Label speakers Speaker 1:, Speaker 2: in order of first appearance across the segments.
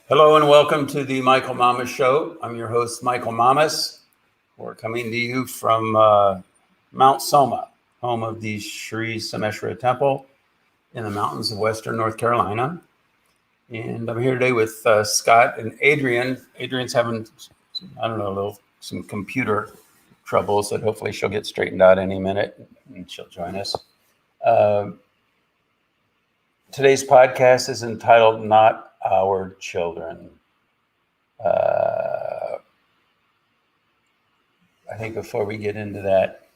Speaker 1: Hello and welcome to the Michael Mamas Show. I'm your host, Michael Mamas. We're coming to you from Mount Soma, home of the Sri Someshwara Temple in the mountains of Western North Carolina. And I'm here today with Scott and Adrian. Adrian's having, some computer troubles that hopefully she'll get straightened out any minute and she'll join us. Today's podcast is entitled Not Our Children. I think before we get into that,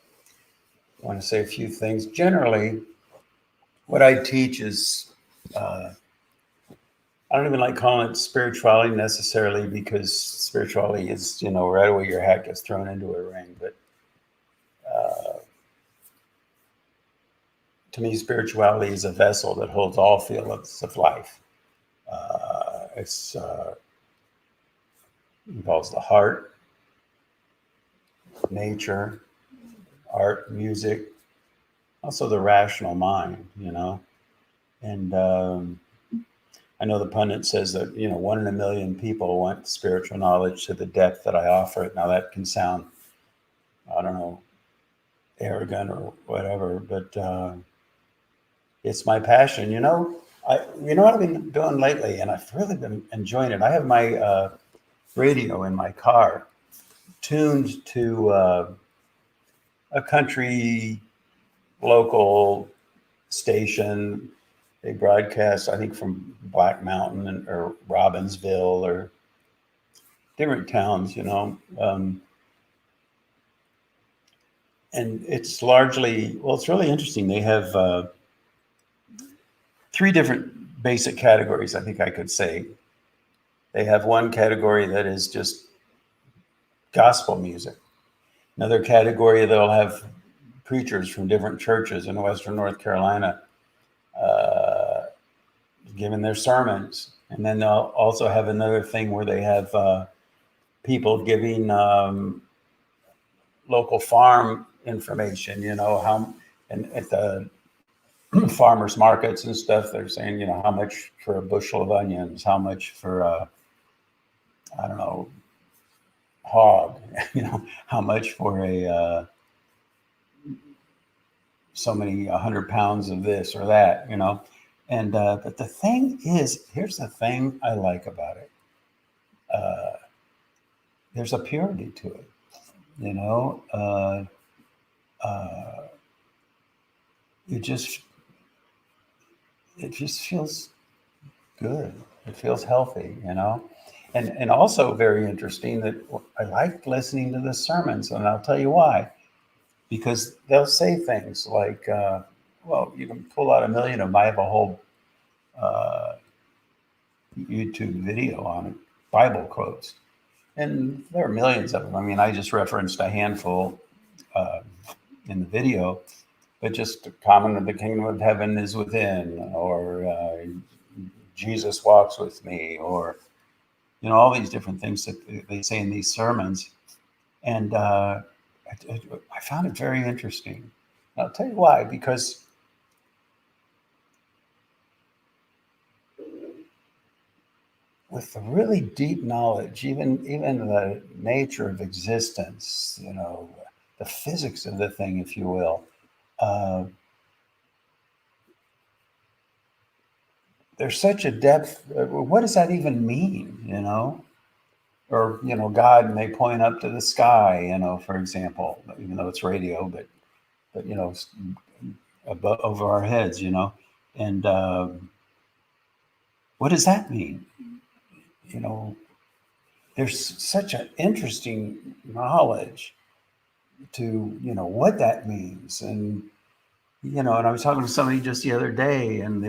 Speaker 1: I want to say a few things. Generally, what I teach is, I don't even like calling it spirituality necessarily, because spirituality is, right away your hat gets thrown into a ring. But to me, spirituality is a vessel that holds all feelings of life. It involves the heart, nature, art, music, also the rational mind, And I know the pundit says that, 1 in a million people want spiritual knowledge to the depth that I offer it. Now that can sound, arrogant or whatever, but it's my passion. What I've been doing lately, and I've really been enjoying it. I have my radio in my car tuned to a country local station. They broadcast, I think, from Black Mountain or Robbinsville or different towns, and it's largely, it's really interesting. They have 3 different basic categories, I think I could say. They have one category that is just gospel music. Another category, they'll have preachers from different churches in Western North Carolina giving their sermons. And then they'll also have another thing where they have people giving local farm information, and at the farmers markets and stuff, they're saying, how much for a bushel of onions, how much for, hog, how much for so many 100 pounds of this or that, And but the thing is, here's the thing I like about it. There's a purity to it, It just feels good. It feels healthy, And also very interesting that I like listening to the sermons, and I'll tell you why. Because they'll say things like, you can pull out a million of them. I have a whole YouTube video on Bible quotes, and there are millions of them. I mean, I just referenced a handful in the video, but just common of the kingdom of heaven is within, or Jesus walks with me, or, all these different things that they say in these sermons. And I found it very interesting. I'll tell you why, because with the really deep knowledge, even the nature of existence, the physics of the thing, if you will, there's such a depth. What does that even mean, Or, God, and they point up to the sky, for example, even though it's radio, but above, over our heads, And what does that mean? There's such an interesting knowledge to, what that means. And, and I was talking to somebody just the other day, and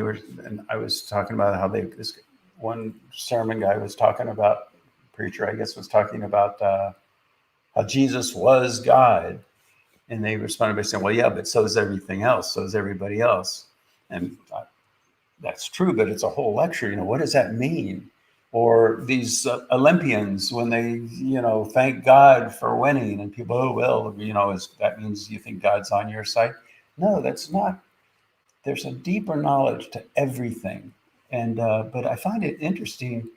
Speaker 1: I was talking about how this one sermon guy was talking about, preacher, I guess, was talking about how Jesus was God. And they responded by saying, well, yeah, but so is everything else. So is everybody else. And that's true, but it's a whole lecture. What does that mean? Or these Olympians, when they, thank God for winning, and people, that means you think God's on your side? No, that's not. There's a deeper knowledge to everything. And but I find it interesting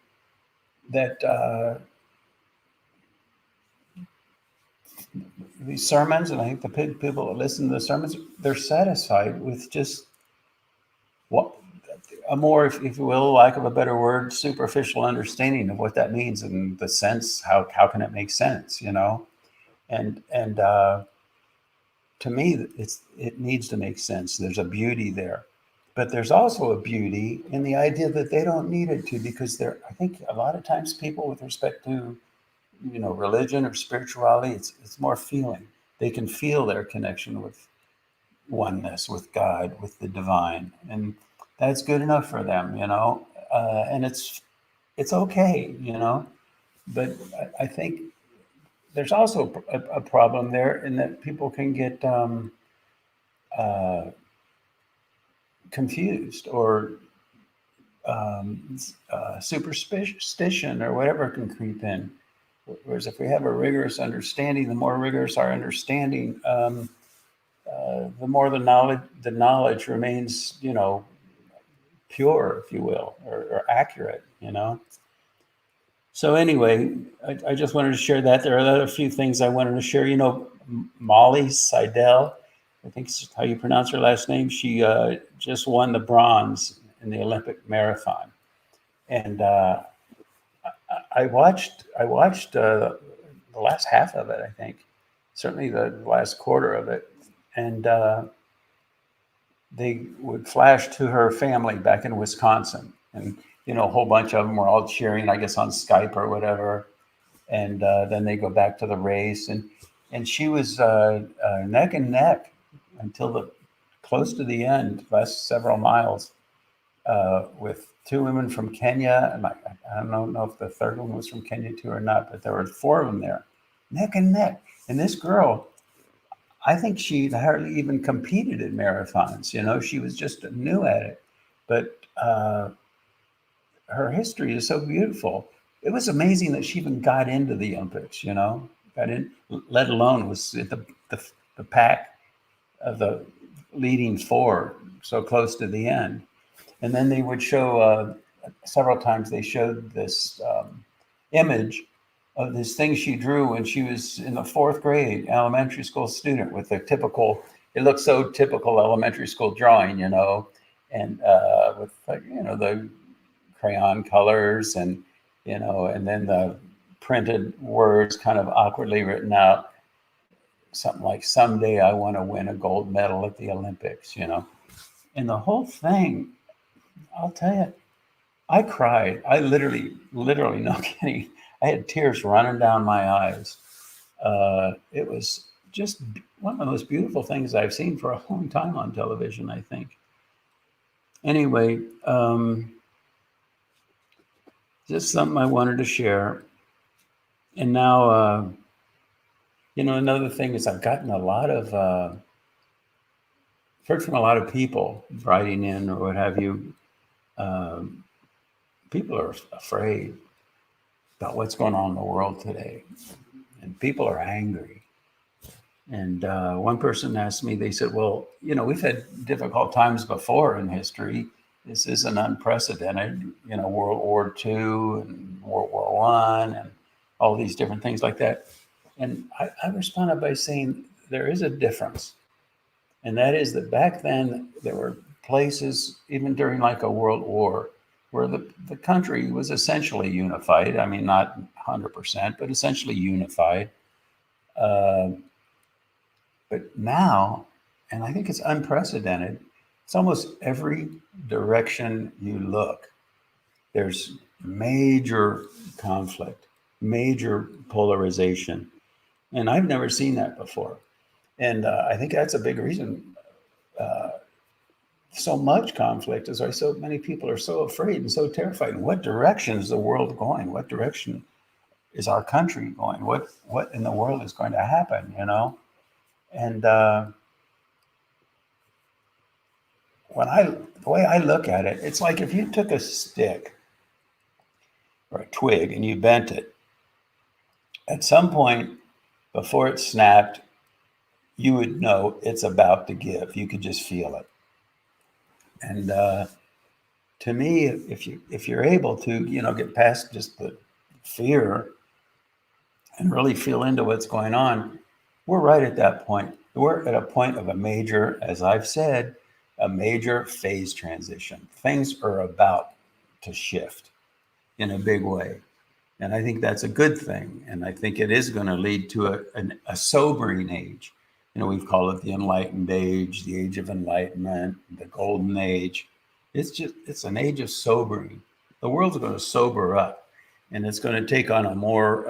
Speaker 1: that these sermons, and I think the people that listen to the sermons, they're satisfied with just what a more, if you will, lack of a better word, superficial understanding of what that means and the sense. How can it make sense? And to me, it needs to make sense. There's a beauty there, but there's also a beauty in the idea that they don't need it to, because I think a lot of times people, with respect to religion or spirituality, it's more feeling. They can feel their connection with oneness, with God, with the divine, and that's good enough for them, and it's okay, but I think there's also a problem there in that people can get uh, confused, or superstition or whatever can creep in. Whereas if we have a rigorous understanding, the more rigorous our understanding, the more the knowledge remains, pure, if you will, or accurate. So anyway, I just wanted to share that. There are other few things I wanted to share. Molly Seidel, I think is how you pronounce her last name. She just won the bronze in the Olympic marathon, and I watched the last half of it. I think certainly the last quarter of it, and they would flash to her family back in Wisconsin, and a whole bunch of them were all cheering, I guess, on Skype or whatever. And then they go back to the race, and she was neck and neck until the close to the end, last several miles, with two women from Kenya, and I don't know if the third one was from Kenya too or not, but there were four of them there, neck and neck. And this girl, I think she hardly even competed in marathons. She was just new at it, but her history is so beautiful. It was amazing that she even got into the Olympics. Got in, let alone was at the pack of the leading four, so close to the end. And then they would show several times. They showed this image of this thing she drew when she was in the fourth grade, elementary school student, with the typical. It looks so typical elementary school drawing, and with the crayon colors, and and then the printed words kind of awkwardly written out, something like, "Someday I want to win a gold medal at the Olympics," And the whole thing, I'll tell you, I cried. I literally, no kidding, I had tears running down my eyes. It was just one of the most beautiful things I've seen for a long time on television, I think. Anyway, just something I wanted to share. And now, another thing is I've gotten a lot of, heard from a lot of people writing in or what have you. People are afraid about what's going on in the world today, and people are angry. And one person asked me, they said, well, we've had difficult times before in history. This isn't unprecedented, World War II and World War I and all these different things like that. And I responded by saying there is a difference. And that is that back then there were places, even during like a world war, where the country was essentially unified. I mean, not 100%, but essentially unified. But now, and I think it's unprecedented, it's almost every direction you look, there's major conflict, major polarization. And I've never seen that before. And I think that's a big reason so much conflict is why so many people are so afraid and so terrified. In what direction is the world going? What direction is our country going? What in the world is going to happen, And the way I look at it, it's like if you took a stick or a twig and you bent it, at some point before it snapped, you would know it's about to give. You could just feel it. And to me, if you're able to, get past just the fear and really feel into what's going on, we're right at that point. We're at a point of a major, as I've said, a major phase transition. Things are about to shift in a big way. And I think that's a good thing. And I think it is going to lead to a sobering age. You know, we've called it the enlightened age, the age of enlightenment, the golden age. It's an age of sobering. The world's going to sober up, and it's going to take on a more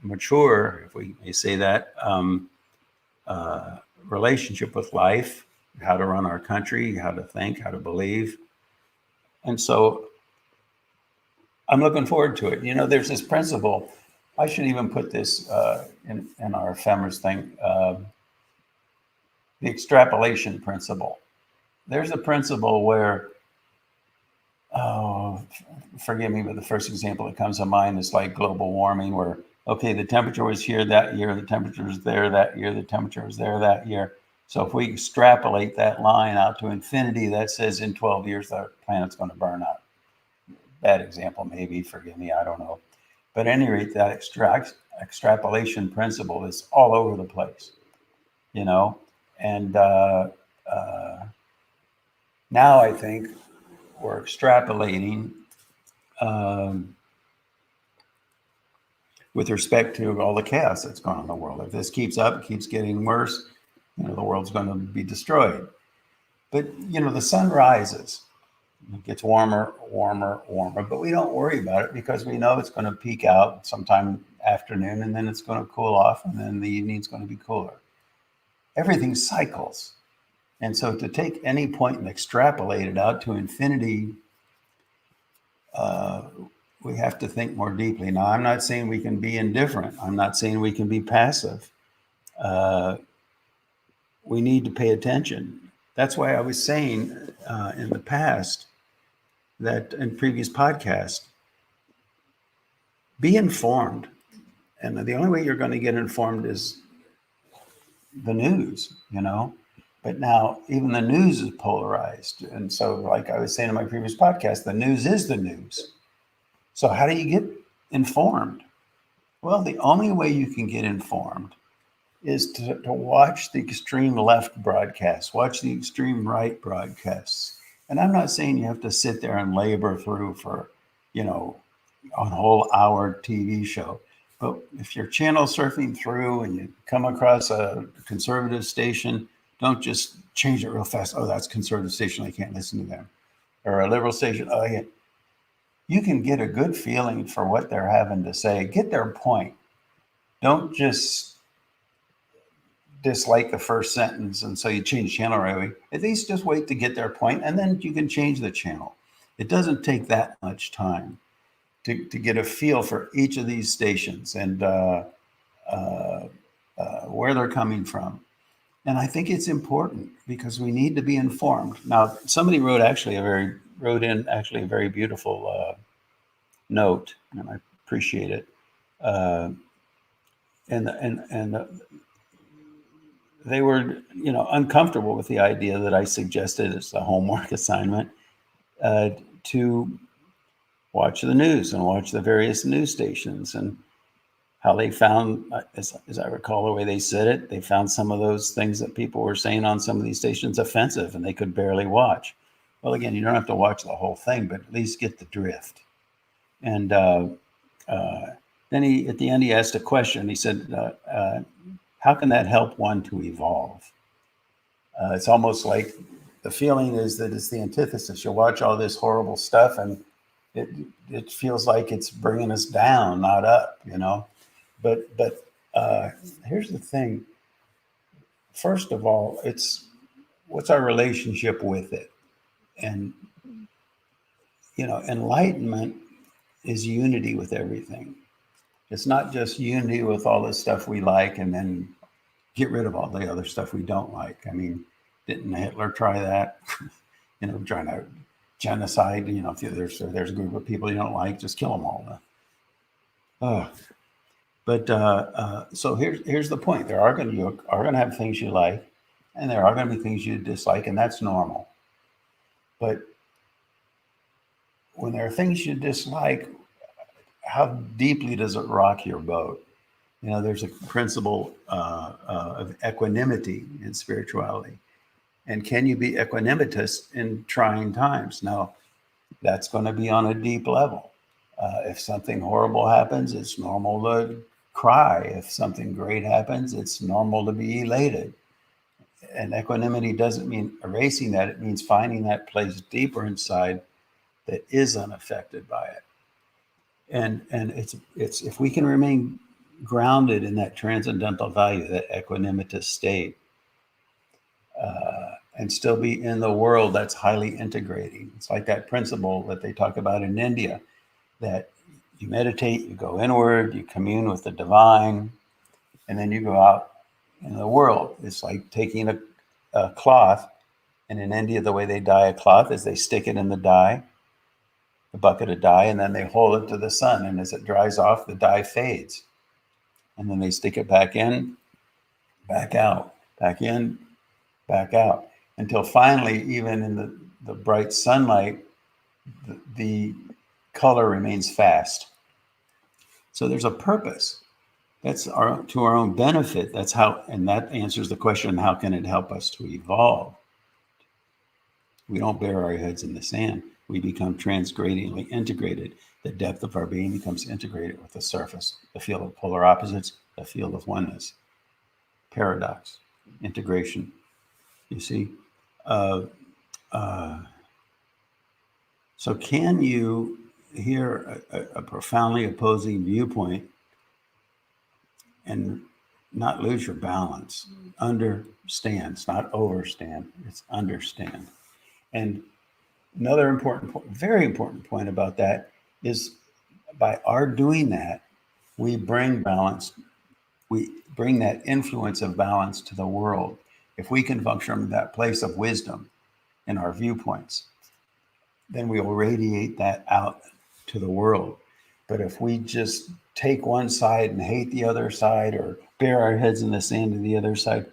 Speaker 1: mature, if we may say that, relationship with life, how to run our country, how to think, how to believe. And so I'm looking forward to it. You know, there's this principle. I should even put this in our ephemeris thing, the extrapolation principle. There's a principle where, oh, forgive me, but the first example that comes to mind is like global warming, where, okay, the temperature was here that year, the temperature was there that year, the temperature was there that year. So if we extrapolate that line out to infinity, that says in 12 years, the planet's going to burn up. Bad example, maybe, forgive me, I don't know. But at any rate, that extrapolation principle is all over the place, you know? And now I think we're extrapolating with respect to all the chaos that's going on in the world. If this keeps up, it keeps getting worse, you know, the world's going to be destroyed. But, you know, the sun rises. It gets warmer, warmer, warmer, but we don't worry about it because we know it's going to peak out sometime afternoon, and then it's going to cool off, and then the evening's going to be cooler. Everything cycles. And so to take any point and extrapolate it out to infinity, we have to think more deeply. Now, I'm not saying we can be indifferent. I'm not saying we can be passive. We need to pay attention. That's why I was saying in the past that in previous podcasts, be informed. And the only way you're going to get informed is the news, you know. But now even the news is polarized. And so, like I was saying in my previous podcast, the news is the news. So how do you get informed? Well, the only way you can get informed is to watch the extreme left broadcasts, watch the extreme right broadcasts. And I'm not saying you have to sit there and labor through for, you know, a whole hour TV show. But if you're channel surfing through and you come across a conservative station, don't just change it real fast. Oh, that's conservative station, I can't listen to them. Or a liberal station, oh yeah. You can get a good feeling for what they're having to say. Get their point. Don't just dislike the first sentence and so you change channel right away. At least just wait to get their point, and then you can change the channel. It doesn't take that much time to get a feel for each of these stations and where they're coming from. And I think it's important because we need to be informed. Now, somebody wrote in a very beautiful note, and I appreciate it. They were, you know, uncomfortable with the idea that I suggested as a homework assignment to watch the news and watch the various news stations, and how they found, as I recall the way they said it, they found some of those things that people were saying on some of these stations offensive, and they could barely watch. Well, again, you don't have to watch the whole thing, but at least get the drift. And then at the end, he asked a question. He said, how can that help one to evolve? It's almost like the feeling is that it's the antithesis. You watch all this horrible stuff and it feels like it's bringing us down, not up, you know. But here's the thing. First of all, it's what's our relationship with it? And, you know, enlightenment is unity with everything. It's not just unity with all the stuff we like and then get rid of all the other stuff we don't like. I mean, didn't Hitler try that? You know, trying to genocide, you know, if there's a group of people you don't like, just kill them all. So here's the point. You are going to have things you like, and there are going to be things you dislike, and that's normal. But when there are things you dislike, how deeply does it rock your boat? You know, there's a principle of equanimity in spirituality. And can you be equanimitous in trying times? Now, that's going to be on a deep level. If something horrible happens, it's normal to cry. If something great happens, it's normal to be elated. And equanimity doesn't mean erasing that, it means finding that place deeper inside that is unaffected by it. And it's if we can remain grounded in that transcendental value, that equanimitous state, and still be in the world that's highly integrating. It's like that principle that they talk about in India, that you meditate, you go inward, you commune with the divine, and then you go out in the world. It's like taking a cloth, and in India, the way they dye a cloth is they stick it in the dye, the bucket of dye, and then they hold it to the sun. And as it dries off, the dye fades. And then they stick it back in, back out, back in, back out, until finally, even in the bright sunlight, the color remains fast. So there's a purpose. That's to our own benefit. That's how, and that answers the question, how can it help us to evolve? We don't bury our heads in the sand. We become transgradiently integrated. The depth of our being becomes integrated with the surface, the field of polar opposites, the field of oneness. Paradox, integration. You see? So can you hear a profoundly opposing viewpoint and not lose your balance? Understand. It's not overstand, it's understand. And another important point, very important point about that is, by our doing that, we bring balance, we bring that influence of balance to the world. If we can function from that place of wisdom in our viewpoints, then we will radiate that out to the world. But if we just take one side and hate the other side, or bury our heads in the sand to the other side,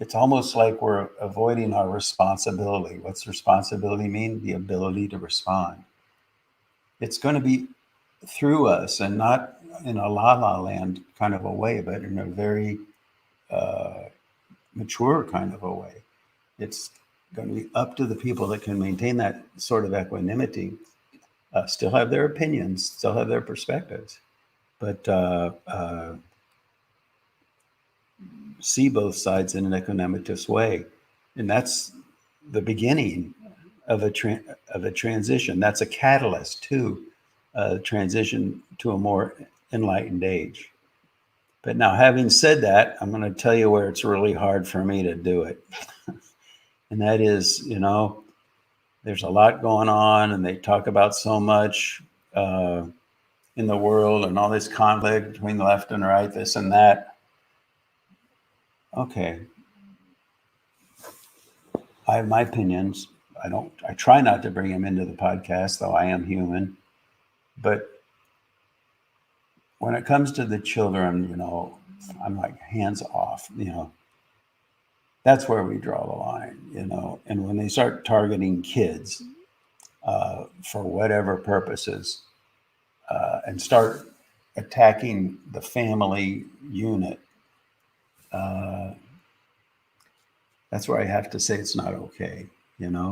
Speaker 1: it's almost like we're avoiding our responsibility. What's responsibility mean? The ability to respond. It's going to be through us, and not in a la-la land kind of a way, but in a very mature kind of a way. It's going to be up to the people that can maintain that sort of equanimity, still have their opinions, still have their perspectives, but see both sides in an equanimitous way. And that's the beginning of a transition. That's a catalyst to transition to a more enlightened age. But now, having said that, I'm going to tell you where it's really hard for me to do it. And that is, there's a lot going on, and they talk about so much in the world, and all this conflict between the left and right, this and that. Okay. I have my opinions. I try not to bring them into the podcast, though I am human. But when it comes to the children, I'm like, hands off, that's where we draw the line, and when they start targeting kids for whatever purposes, and start attacking the family unit, that's where I have to say it's not okay, and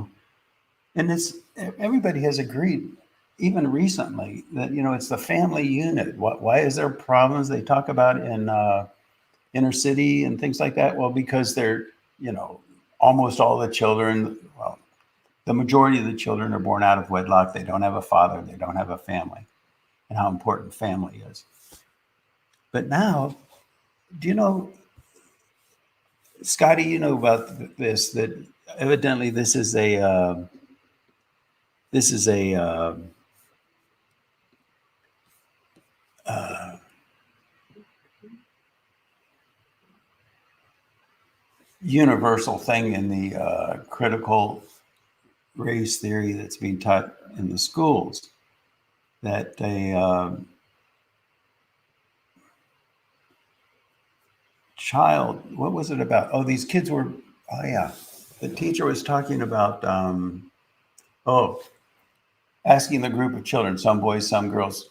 Speaker 1: everybody has agreed, even recently, that it's the family unit. Why is there problems they talk about in inner city and things like that? Well, because they're almost all the children, well, the majority of the children are born out of wedlock. They don't have a father, they don't have a family, and how important family is. But now, do you know, Scotty, you know about this, that evidently this is a universal thing in the critical race theory that's being taught in the schools, that a child, what was it about? Oh, these kids were, the teacher was talking about, asking the group of children, some boys, some girls,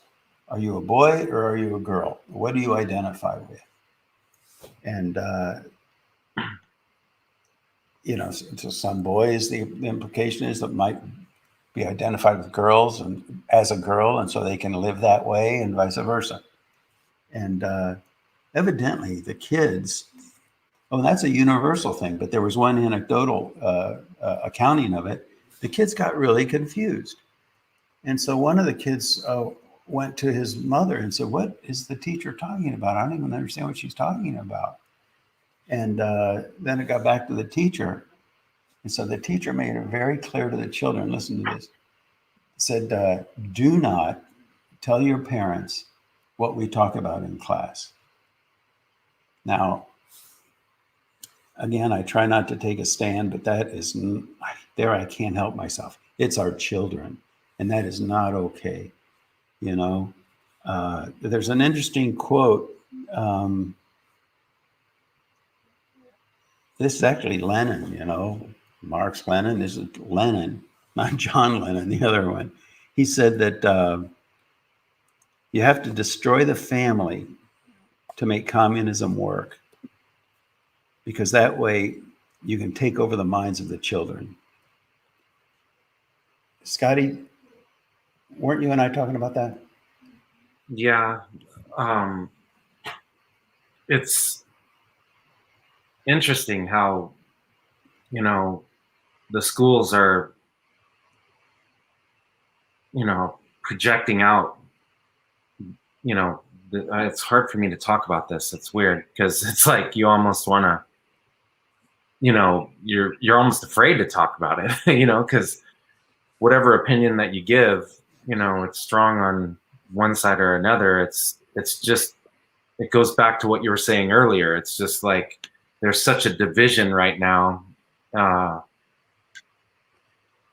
Speaker 1: Are you a boy or are you a girl? What do you identify with? And, so some boys, the implication is that might be identified with girls and as a girl, and so they can live that way, and vice versa. And evidently, the kids. Oh, that's a universal thing. But there was one anecdotal accounting of it. The kids got really confused, and so one of the kids went to his mother and said, "What is the teacher talking about? I don't even understand what she's talking about." And then it got back to the teacher, and so the teacher made it very clear to the children. Listen to this. Said, "Do not tell your parents what we talk about in class." Now, again, I try not to take a stand, but that is there. I can't help myself. It's our children, and that is not okay. There's an interesting quote. This is actually Lenin. Marx Lenin. This is Lenin, not John Lennon, the other one. He said that you have to destroy the family to make communism work, because that way you can take over the minds of the children. Scotty, weren't you and I talking about that?
Speaker 2: Yeah. It's interesting how, the schools are, projecting out, it's hard for me to talk about this. It's weird because it's like you almost want to, you're almost afraid to talk about it, because whatever opinion that you give, it's strong on one side or another. It's just, it goes back to what you were saying earlier. It's just like there's such a division right now.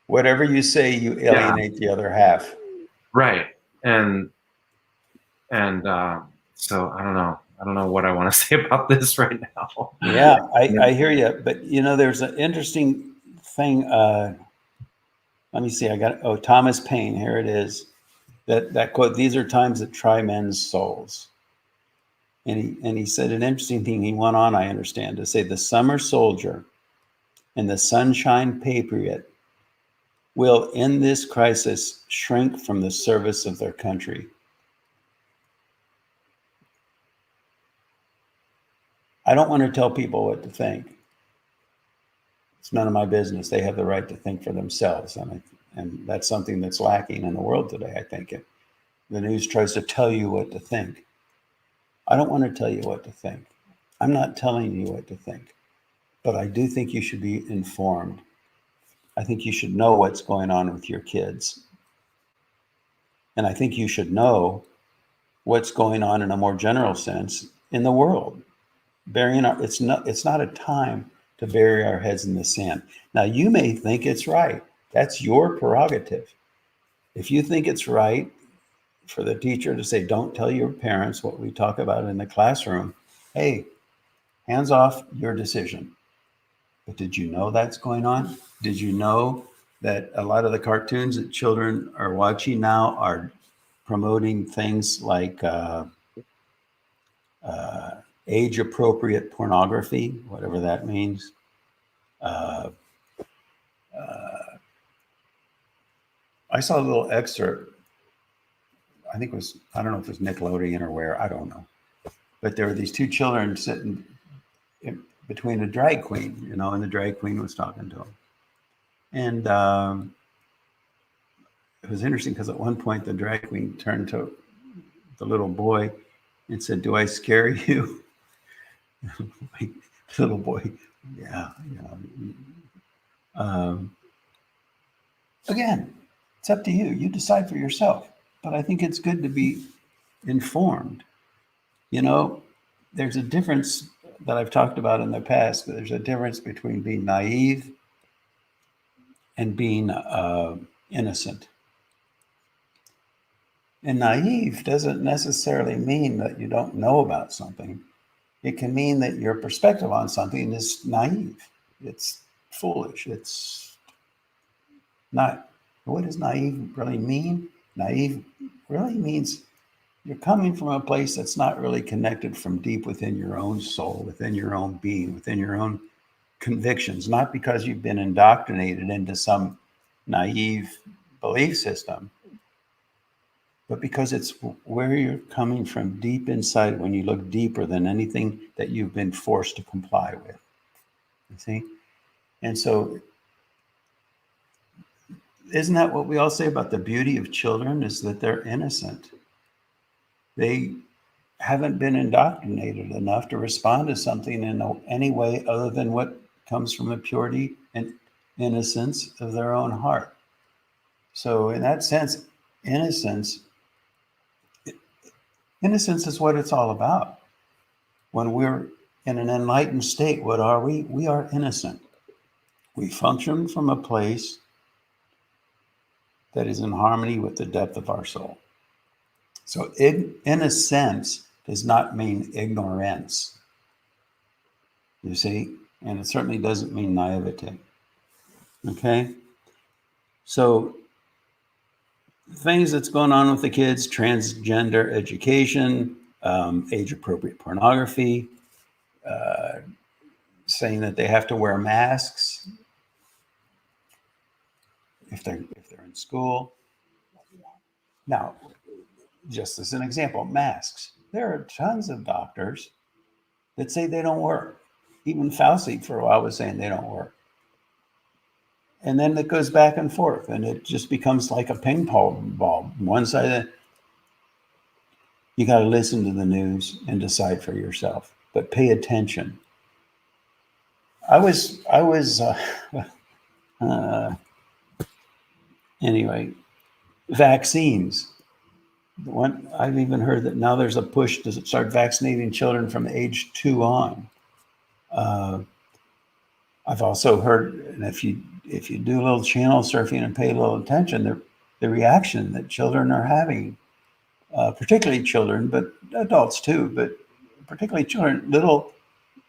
Speaker 1: Whatever you say, you alienate the other half.
Speaker 2: Right. And so I don't know what I want to say about this right now.
Speaker 1: Yeah, I hear you. But there's an interesting thing. Let me see. Thomas Paine. Here it is. That quote. These are times that try men's souls. And he said an interesting thing. He went on, I understand, to say the summer soldier and the sunshine patriot will, in this crisis, shrink from the service of their country. I don't want to tell people what to think. It's none of my business. They have the right to think for themselves. And that's something that's lacking in the world today, I think. The news tries to tell you what to think. I don't want to tell you what to think. I'm not telling you what to think. But I do think you should be informed. I think you should know what's going on with your kids. And I think you should know what's going on in a more general sense in the world. It's not a time to bury our heads in the sand. Now, you may think it's right. That's your prerogative. If you think it's right for the teacher to say, don't tell your parents what we talk about in the classroom, hey, hands off, your decision. But did you know that's going on? Did you know that a lot of the cartoons that children are watching now are promoting things like age-appropriate pornography, whatever that means? I saw a little excerpt. I think I don't know if it was Nickelodeon or where, I don't know. But there were these two children sitting between a drag queen, and the drag queen was talking to them. And it was interesting because at one point the drag queen turned to the little boy and said, "Do I scare you?" Little boy, yeah. Again, it's up to you. You decide for yourself. But I think it's good to be informed. There's a difference that I've talked about in the past. There's a difference between being naive and being innocent. And naive doesn't necessarily mean that you don't know about something. It can mean that your perspective on something is naive. It's foolish. It's not. What does naive really mean? Naive really means you're coming from a place that's not really connected from deep within your own soul, within your own being, within your own convictions, not because you've been indoctrinated into some naive belief system, but because it's where you're coming from deep inside when you look deeper than anything that you've been forced to comply with. You see? And so, isn't that what we all say about the beauty of children, is that they're innocent? They haven't been indoctrinated enough to respond to something in any way other than what comes from the purity and innocence of their own heart. So in that sense, innocence is what it's all about. When we're in an enlightened state, what are we? We are innocent. We function from a place that is in harmony with the depth of our soul. So innocence does not mean ignorance, you see, and it certainly doesn't mean naivete. Okay? So things that's going on with the kids: transgender education, age-appropriate pornography, saying that they have to wear masks if they're in school. Now, just as an example, masks. There are tons of doctors that say they don't work. Even Fauci for a while was saying they don't work. And then it goes back and forth, and it just becomes like a ping pong ball. One side, you got to listen to the news and decide for yourself, but pay attention. Anyway, vaccines. I've even heard that now there's a push to start vaccinating children from age 2 on. I've also heard, and if you do a little channel surfing and pay a little attention, the reaction that children are having, particularly children, but adults too, but particularly children, little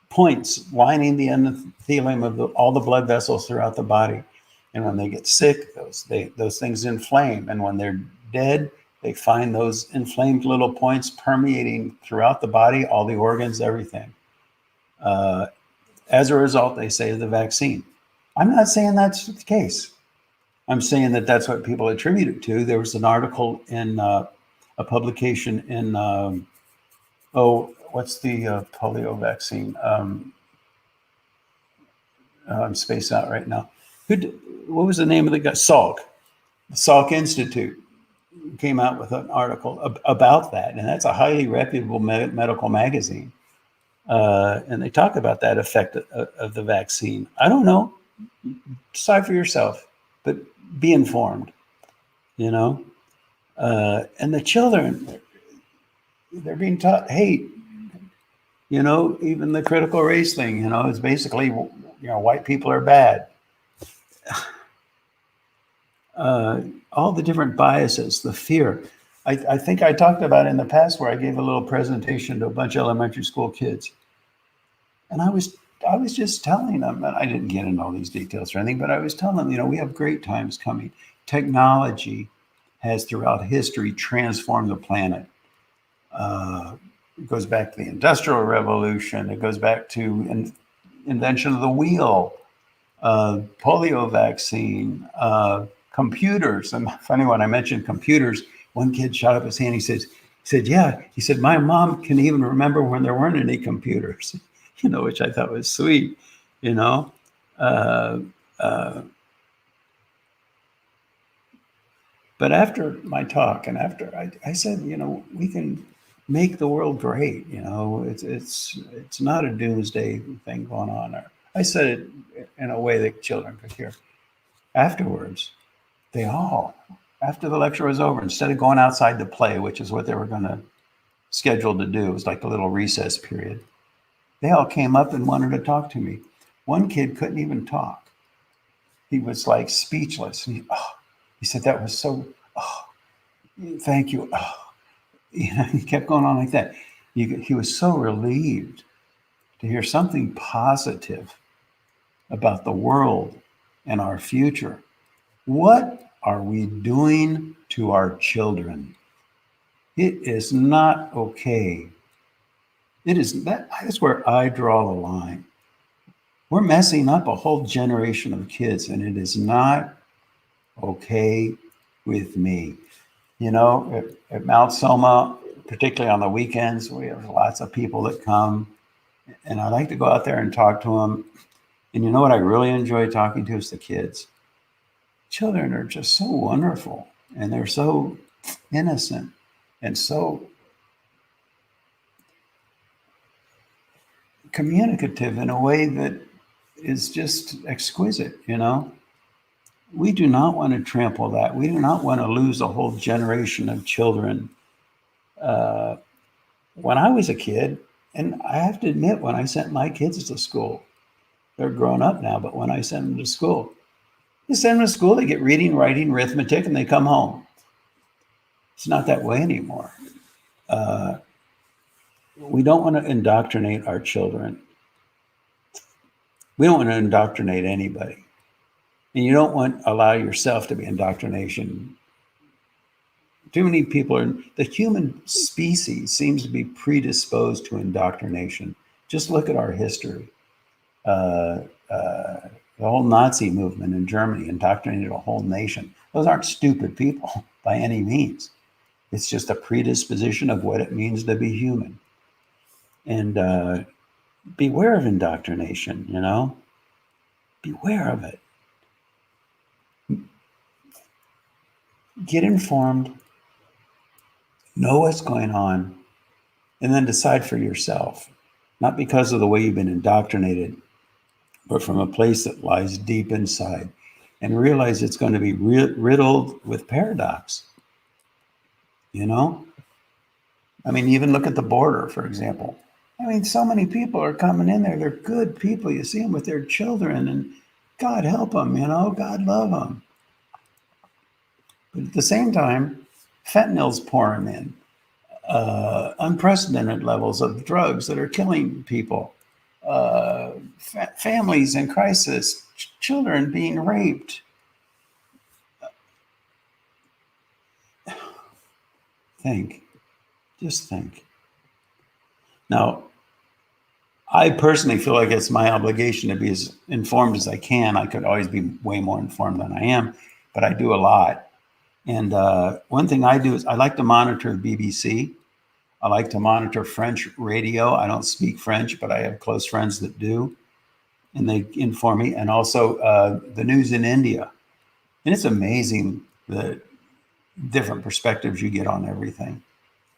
Speaker 1: points lining the endothelium of all the blood vessels throughout the body. And when they get sick, those things inflame. And when they're dead, they find those inflamed little points permeating throughout the body, all the organs, everything. As a result, they say, of the vaccine. I'm not saying that's the case. I'm saying that that's what people attribute it to. There was an article in a publication in, what's the polio vaccine? I'm spaced out right now. What was the name of the guy? Salk. The Salk Institute came out with an article about that, and that's a highly reputable medical magazine. And they talk about that effect of the vaccine. I don't know. Decide for yourself, but be informed, you know. And the children, they're being taught hate. You know, even the critical race thing, you know, is basically, you know, white people are bad. All the different biases, the fear. I think I talked about it in the past where I gave a little presentation to a bunch of elementary school kids. And I was just telling them, and I didn't get into all these details or anything, but I was telling them, you know, we have great times coming. Technology has throughout history transformed the planet. It goes back to the Industrial Revolution. It goes back to invention of the wheel, polio vaccine, computers. And funny, when I mentioned computers, one kid shot up his hand. He said, yeah. He said, my mom can even remember when there weren't any computers, you know, which I thought was sweet, you know. But after my talk, and after I said, you know, we can make the world great. You know, it's not a doomsday thing going on there. I said it in a way that children could hear. Afterwards, after the lecture was over, instead of going outside to play, which is what they were going to schedule to do, it was like a little recess period, they all came up and wanted to talk to me. One kid couldn't even talk. He was like speechless. And he said, that was so, thank you. You know, he kept going on like that. He was so relieved to hear something positive about the world and our future. What are we doing to our children? It is not okay. That's where I draw the line. We're messing up a whole generation of kids, and it is not okay with me. You know, at Mount Soma, particularly on the weekends, we have lots of people that come, and I like to go out there and talk to them. And you know what I really enjoy talking to is the kids. Children are just so wonderful, and they're so innocent and so communicative in a way that is just exquisite, you know? We do not want to trample that. We do not want to lose a whole generation of children. Uh, when I was a kid, and I have to admit, when I sent my kids to school, they're grown up now, but when I sent them to school, you send them to school, they get reading, writing, arithmetic, and they come home. It's not that way anymore. We don't want to indoctrinate our children. We don't want to indoctrinate anybody. And you don't want to allow yourself to be indoctrination. Too many people are, the human species seems to be predisposed to indoctrination. Just look at our history. The whole Nazi movement in Germany indoctrinated a whole nation. Those aren't stupid people by any means. It's just a predisposition of what it means to be human. And beware of indoctrination, you know? Beware of it. Get informed, know what's going on, and then decide for yourself. Not because of the way you've been indoctrinated, but from a place that lies deep inside. And realize it's going to be riddled with paradox. You know? I mean, even look at the border, for example. I mean, so many people are coming in there. They're good people. You see them with their children, and God help them, you know? God love them. But at the same time, fentanyl's pouring in. Unprecedented levels of drugs that are killing people. Families in crisis. Children being raped. Think. Just think. Now, I personally feel like it's my obligation to be as informed as I can. I could always be way more informed than I am, but I do a lot. And one thing I do is I like to monitor the BBC. I like to monitor French radio. I don't speak French, but I have close friends that do, and they inform me. And also the news in India. And it's amazing the different perspectives you get on everything.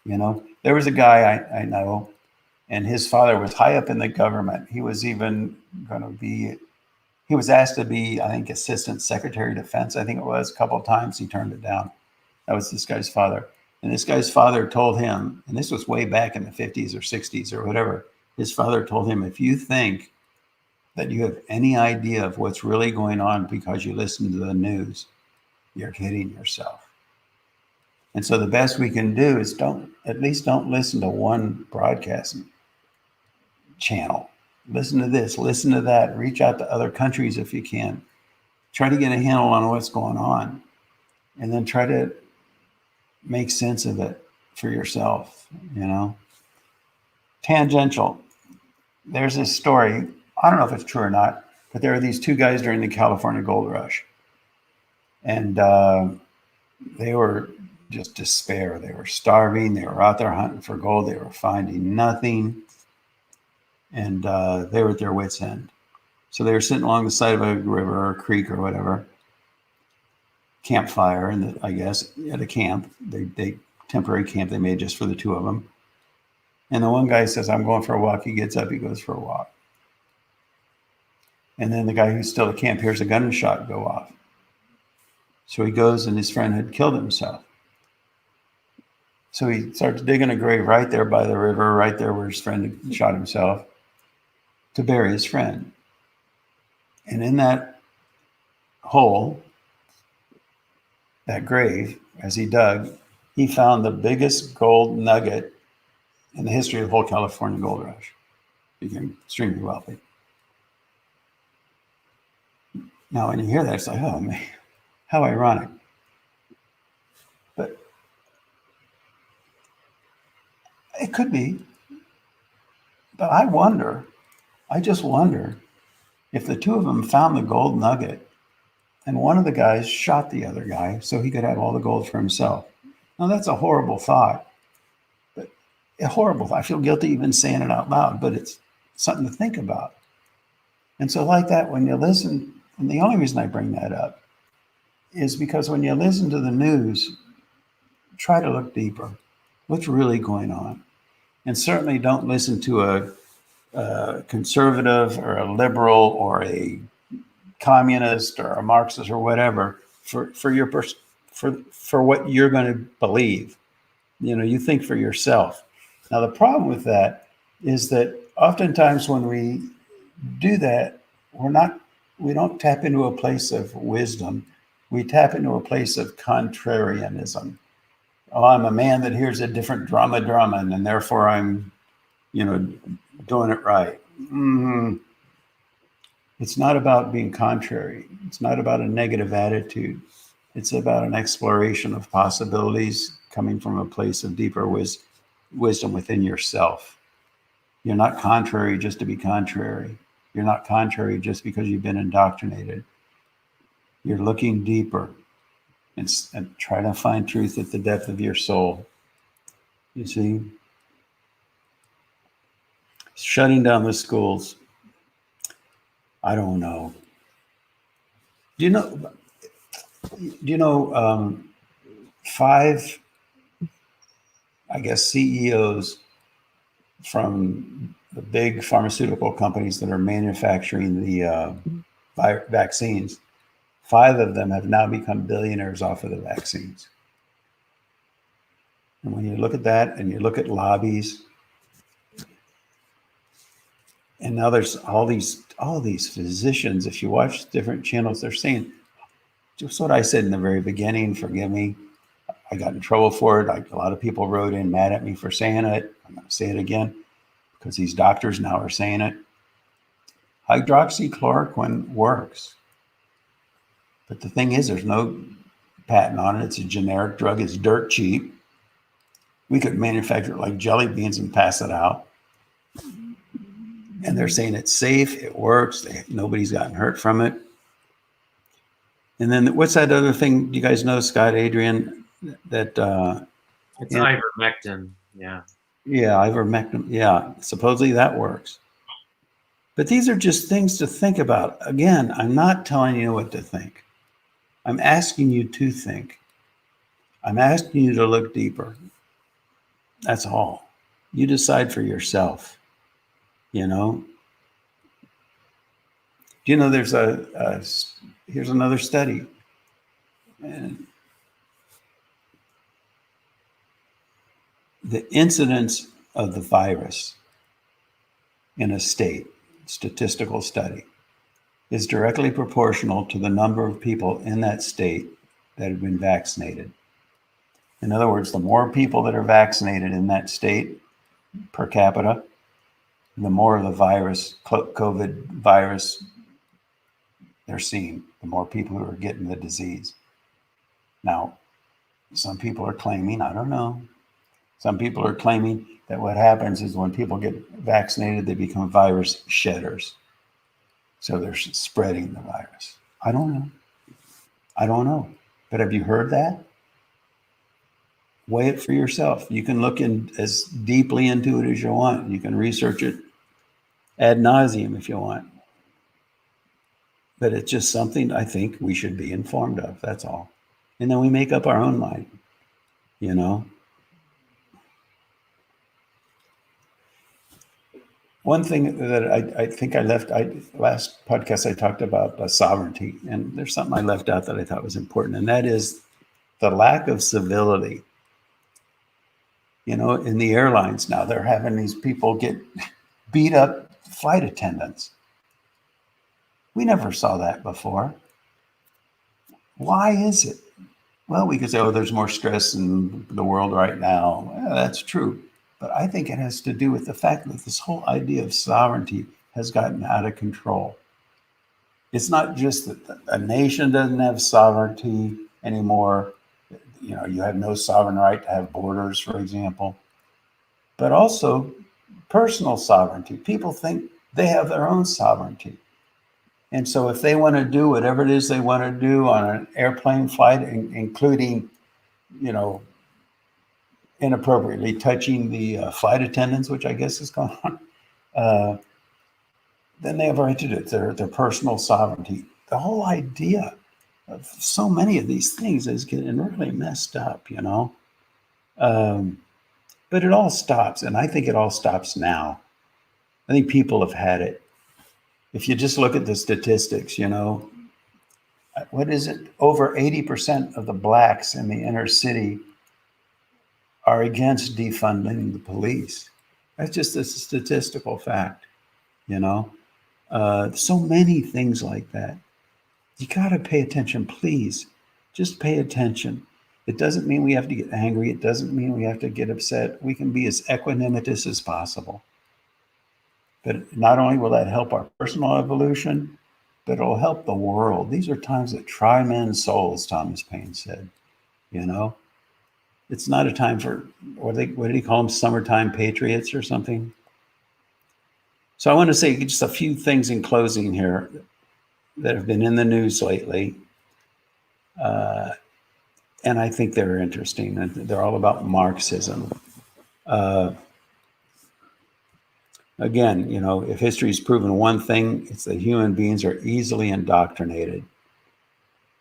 Speaker 1: You know, there was a guy I know, and his father was high up in the government. He was even going to be, he was asked to be, I think, Assistant Secretary of Defense. I think it was a couple of times. He turned it down. That was this guy's father. And this guy's father told him, and this was way back in the 50s or 60s or whatever, his father told him, if you think that you have any idea of what's really going on because you listen to the news, you're kidding yourself. And so the best we can do is at least don't listen to one broadcasting channel. Listen to this, listen to that, reach out to other countries if you can. Try to get a handle on what's going on, and then try to make sense of it for yourself, you know. Tangential. There's this story, I don't know if it's true or not, but there are these two guys during the California gold rush. And they were just despair. They were starving. They were out there hunting for gold. They were finding nothing. And they were at their wits' end. So they were sitting along the side of a river or a creek or whatever, campfire, and I guess at a camp, they temporary camp they made just for the two of them. And the one guy says, I'm going for a walk. He gets up, he goes for a walk. And then the guy who's still at camp hears a gunshot go off. So he goes, and his friend had killed himself. So he starts digging a grave right there by the river, right there where his friend had shot himself, to bury his friend. And in that hole, that grave, as he dug, he found the biggest gold nugget in the history of the whole California gold rush. He became extremely wealthy. Now, when you hear that, it's like, oh man, how ironic. But It could be, but I just wonder if the two of them found the gold nugget and one of the guys shot the other guy so he could have all the gold for himself. Now, that's a horrible thought, but a horrible. I feel guilty even saying it out loud, but it's something to think about. And so, like that, when you listen, and the only reason I bring that up is because when you listen to the news, try to look deeper. What's really going on? And certainly don't listen to a conservative or a liberal or a communist or a Marxist or whatever for your for what you're going to believe. You think for yourself. Now, the problem with that is that oftentimes when we do that, we don't tap into a place of wisdom. We tap into a place of contrarianism. Oh, I'm a man that hears a different drama, and therefore I'm, doing it right. It's not about being contrary. It's not about a negative attitude. It's about an exploration of possibilities coming from a place of deeper wisdom within yourself. You're not contrary just to be contrary. You're not contrary just because you've been indoctrinated. You're looking deeper and trying to find truth at the depth of your soul. You see? Shutting down the schools. I don't know. Do you know 5, I guess, CEOs from the big pharmaceutical companies that are manufacturing the vaccines, 5 of them have now become billionaires off of the vaccines. And when you look at that and you look at lobbies, and now there's all these physicians, if you watch different channels, they're saying just what I said in the very beginning. Forgive me. I got in trouble for it. A lot of people wrote in mad at me for saying it. I'm going to say it again because these doctors now are saying it. Hydroxychloroquine works. But the thing is, there's no patent on it. It's a generic drug. It's dirt cheap. We could manufacture it like jelly beans and pass it out. And they're saying it's safe, it works, nobody's gotten hurt from it. And then what's that other thing? Do you guys know, Scott, Adrian, that
Speaker 2: it's ivermectin. Yeah,
Speaker 1: ivermectin. Yeah, supposedly that works. But these are just things to think about. Again, I'm not telling you what to think. I'm asking you to think. I'm asking you to look deeper. That's all. You decide for yourself. Do you know there's here's another study. And the incidence of the virus in a state, statistical study, is directly proportional to the number of people in that state that have been vaccinated. In other words, the more people that are vaccinated in that state per capita, the more of the virus, COVID virus, they're seeing, the more people who are getting the disease. Now, some people are claiming, I don't know, some people are claiming that what happens is when people get vaccinated, they become virus shedders. So they're spreading the virus. I don't know. But have you heard that? Weigh it for yourself. You can look in as deeply into it as you want. You can research it ad nauseum if you want. But it's just something I think we should be informed of. That's all. And then we make up our own mind, One thing that I think I left, last podcast I talked about sovereignty, and there's something I left out that I thought was important, and that is the lack of civility. In the airlines now, they're having these people get beat up flight attendants. We never saw that before. Why is it? Well, we could say, there's more stress in the world right now. Well, that's true. But I think it has to do with the fact that this whole idea of sovereignty has gotten out of control. It's not just that a nation doesn't have sovereignty anymore. You have no sovereign right to have borders, for example. but also personal sovereignty. People think they have their own sovereignty. And so if they want to do whatever it is they want to do on an airplane flight, including, you know, inappropriately touching the flight attendants, which I guess is going on, then they have a right to do it. Their personal sovereignty. The whole idea of so many of these things is getting really messed up, you know. But it all stops, and I think it all stops now. I think people have had it. If you just look at the statistics, you know, what is it? Over 80% of the blacks in the inner city are against defunding the police. That's just a statistical fact, you know. So many things like that. You got to pay attention, please. Just pay attention. It doesn't mean we have to get angry. It doesn't mean we have to get upset. We can be as equanimous as possible. But not only will that help our personal evolution, but it'll help the world. These are times that try men's souls, Thomas Paine said. You know, it's not a time for, what did he call them, summertime patriots or something? So I want to say just a few things in closing here that have been in the news lately. And I think they're interesting. And they're all about Marxism. Again, you know, if history's proven one thing, it's that human beings are easily indoctrinated.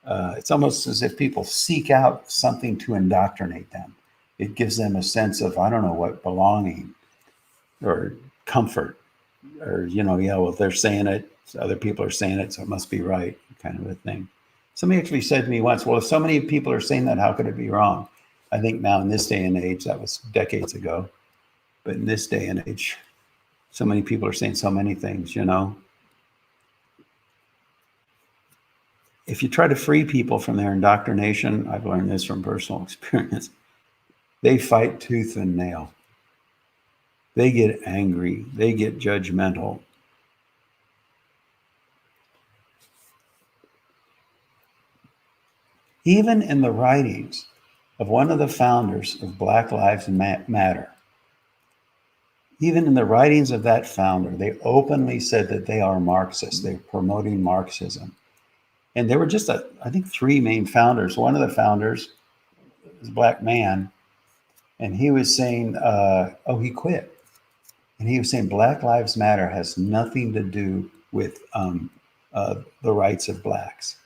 Speaker 1: It's almost as if people seek out something to indoctrinate them. It gives them a sense of, I don't know what, belonging or comfort, or, you know, yeah, well, they're saying it, other people are saying it, so it must be right, kind of a thing. Somebody actually said to me once, well, if so many people are saying that, how could it be wrong? I think now in this day and age, that was decades ago, but in this day and age, so many people are saying so many things, you know. If you try to free people from their indoctrination, I've learned this from personal experience, they fight tooth and nail. They get angry. They get judgmental. Even in the writings of one of the founders of Black Lives Matter, even in the writings of that founder, they openly said that they are Marxists. They're promoting Marxism. And there were just, I think, three main founders. One of the founders was a black man, and he was saying, he quit. And he was saying Black Lives Matter has nothing to do with the rights of blacks.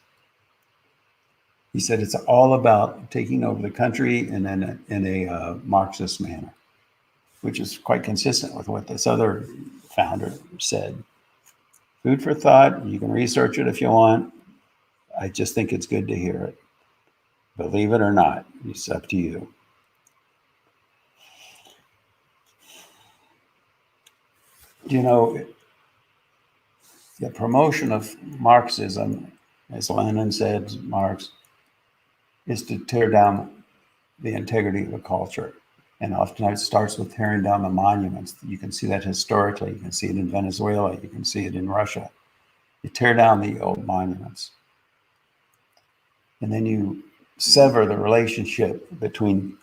Speaker 1: He said it's all about taking over the country and then in a Marxist manner, which is quite consistent with what this other founder said. Food for thought. You can research it if you want. I just think it's good to hear it. Believe it or not, it's up to you. You know, the promotion of Marxism, as Lenin said, Marx, is to tear down the integrity of a culture. And oftentimes it starts with tearing down the monuments. You can see that historically. You can see it in Venezuela. You can see it in Russia. You tear down the old monuments. And then you sever the relationship between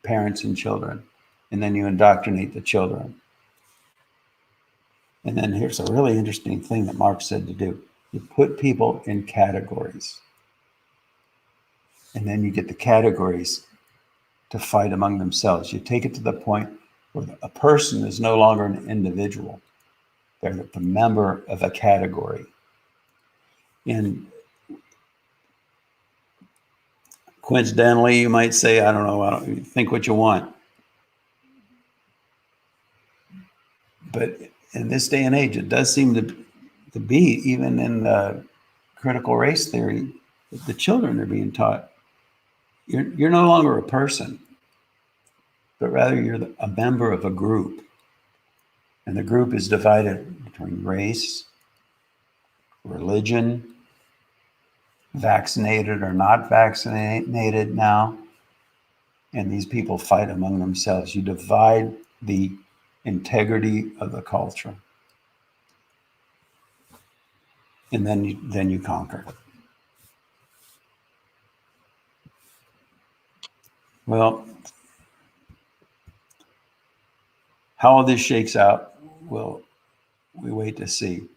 Speaker 1: parents and children. And then you indoctrinate the children. And then here's a really interesting thing that Marx said to do. You put people in categories. And then you get the categories to fight among themselves. You take it to the point where a person is no longer an individual. They're the member of a category. And coincidentally, you might say, I don't know, think what you want. But in this day and age, it does seem to be, even in critical race theory, that the children are being taught, you're no longer a person, but rather you're a member of a group. And the group is divided between race, religion, vaccinated or not vaccinated now. And these people fight among themselves. You divide the integrity of the culture. And then you conquer. Well, How all this shakes out, we wait to see.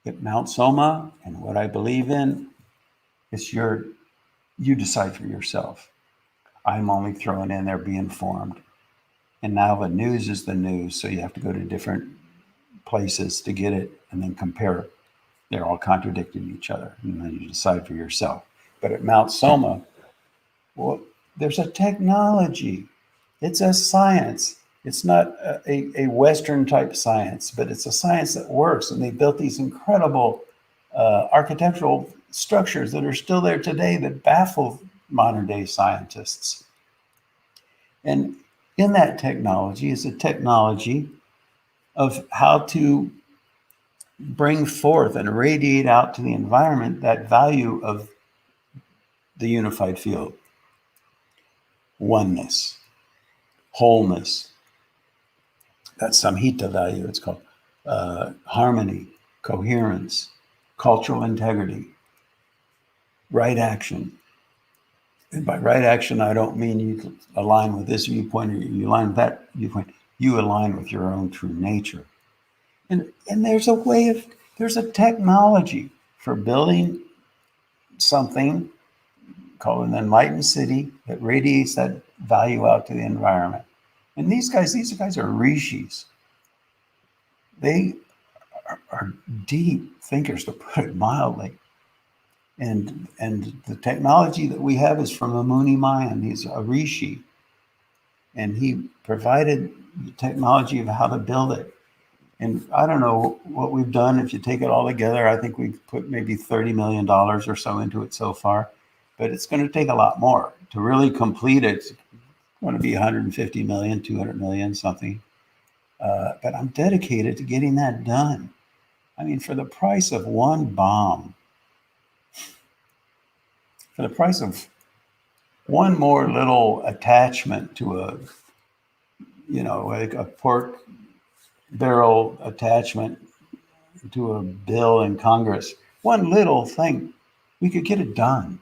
Speaker 1: At Mount Soma and what I believe in, you decide for yourself. I'm only throwing in there, be informed. And now the news is the news, so you have to go to different places to get it and then compare it. They're all contradicting each other, and then you decide for yourself. But at Mount Soma, well, there's a technology. It's a science. It's not a Western type science, but it's a science that works. And they built these incredible architectural structures that are still there today that baffle modern day scientists. And in that technology is a technology of how to bring forth and radiate out to the environment that value of the unified field: oneness, wholeness. That's Samhita value. It's called harmony, coherence, cultural integrity, right action. And by right action, I don't mean you align with this viewpoint or you align with that viewpoint. You align with your own true nature. And there's a technology for building something called an enlightened city that radiates that value out to the environment. And these guys are rishis. They are deep thinkers, to put it mildly. And the technology that we have is from a Muni Mayan. He's a rishi. And he provided the technology of how to build it. And I don't know what we've done. If you take it all together, I think we've put maybe $30 million or so into it so far. But it's going to take a lot more to really complete it. It's going to be 150 million, 200 million, something. But I'm dedicated to getting that done. I mean, for the price of one bomb, for the price of one more little attachment to like a pork barrel attachment to a bill in Congress, one little thing, we could get it done.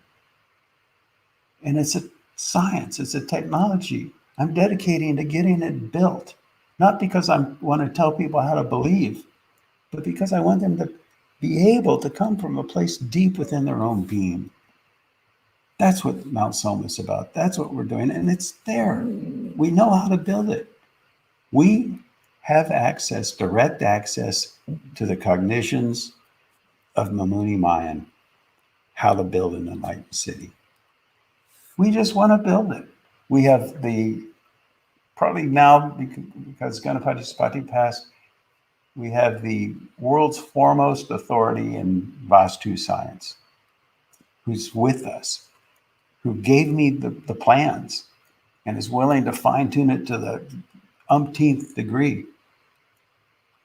Speaker 1: And it's a science, it's a technology. I'm dedicating to getting it built, not because I want to tell people how to believe, but because I want them to be able to come from a place deep within their own being. That's what Mount Soma is about. That's what we're doing. And it's there. We know how to build it. We have access, direct access to the cognitions of Mamuni Mayan, how to build an enlightened city. We just want to build it. We have probably now, because Ganapati Spati passed, we have the world's foremost authority in Vastu science, who's with us, who gave me the plans and is willing to fine tune it to the umpteenth degree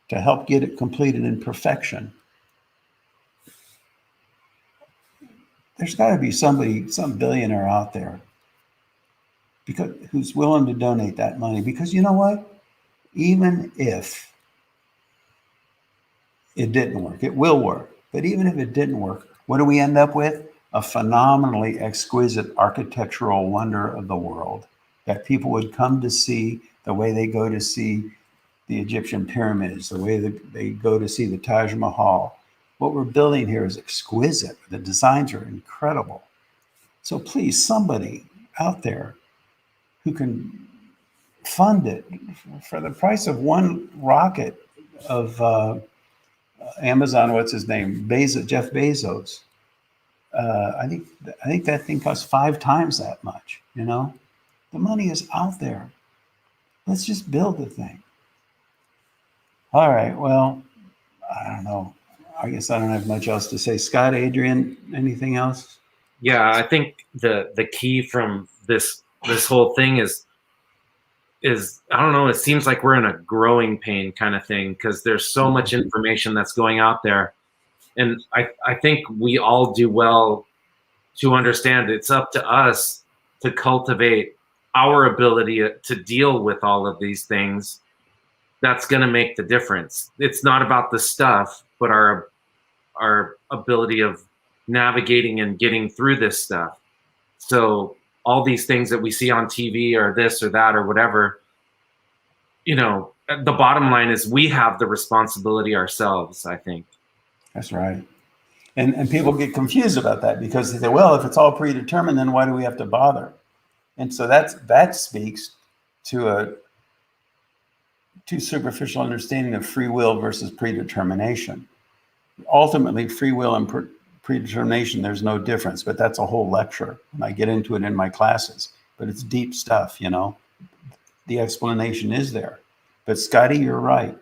Speaker 1: to help get it completed in perfection. There's got to be some billionaire out there who's willing to donate that money. Because you know what? Even if it didn't work, it will work. But even if it didn't work, what do we end up with? A phenomenally exquisite architectural wonder of the world that people would come to see, the way they go to see the Egyptian pyramids, the way that they go to see the Taj Mahal. What we're building here is exquisite. The designs are incredible. So please, somebody out there who can fund it for the price of one rocket of Amazon, what's his name? Jeff Bezos. I think that thing costs 5 times that much, The money is out there. Let's just build the thing. All right, well, I don't know. I guess I don't have much else to say. Scott, Adrian, anything else?
Speaker 2: Yeah, I think the key from this whole thing is I don't know, it seems like we're in a growing pain kind of thing, because there's so much information that's going out there. And I think we all do well to understand it's up to us to cultivate our ability to deal with all of these things. That's going to make the difference. It's not about the stuff, but our ability of navigating and getting through this stuff. So all these things that we see on TV or this or that or whatever, the bottom line is we have the responsibility ourselves, I think.
Speaker 1: That's right. And people get confused about that because they say, well, if it's all predetermined, then why do we have to bother? And so that speaks to a too superficial understanding of free will versus predetermination. Ultimately, free will and predetermination, there's no difference, but that's a whole lecture. And I get into it in my classes, but it's deep stuff, The explanation is there. But Scotty, you're right.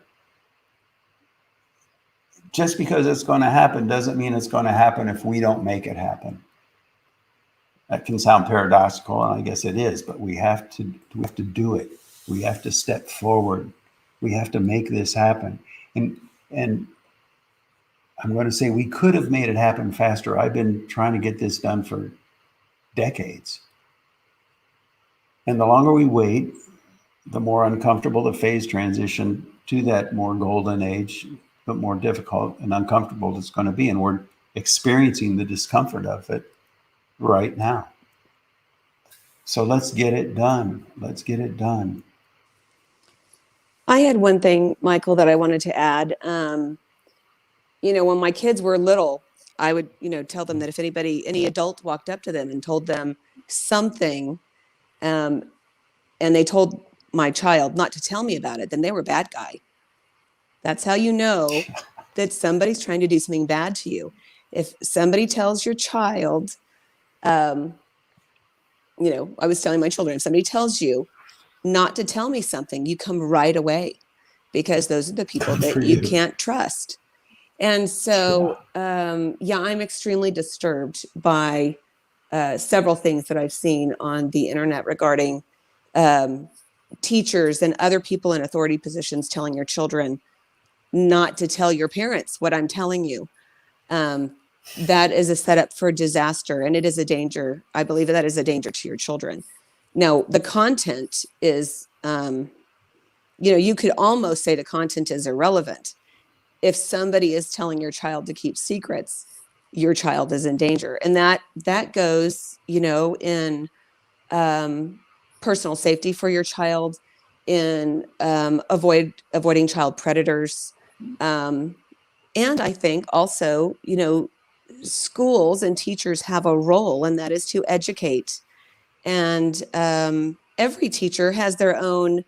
Speaker 1: Just because it's going to happen doesn't mean it's going to happen if we don't make it happen. That can sound paradoxical, and I guess it is, but we have to do it. We have to step forward. We have to make this happen. And I'm going to say we could have made it happen faster. I've been trying to get this done for decades. And the longer we wait, the more uncomfortable the phase transition to that more golden age, but more difficult and uncomfortable it's going to be. And we're experiencing the discomfort of it right now. So let's get it done. Let's get it done.
Speaker 3: I had one thing, Michael, that I wanted to add. When my kids were little, I would, tell them that if any adult walked up to them and told them something, and they told my child not to tell me about it, then they were a bad guy. That's how you know that somebody's trying to do something bad to you. If somebody tells your child, I was telling my children, if somebody tells you not to tell me something, you come right away, because those are the people that you can't trust. And so, I'm extremely disturbed by several things that I've seen on the internet regarding teachers and other people in authority positions telling your children not to tell your parents what I'm telling you. That is a setup for disaster, and it is a danger. I believe that is a danger to your children. Now, the content is, you could almost say the content is irrelevant. If somebody is telling your child to keep secrets, your child is in danger. And that goes, in personal safety for your child, in avoiding child predators. And I think also, schools and teachers have a role, and that is to educate. And every teacher has their own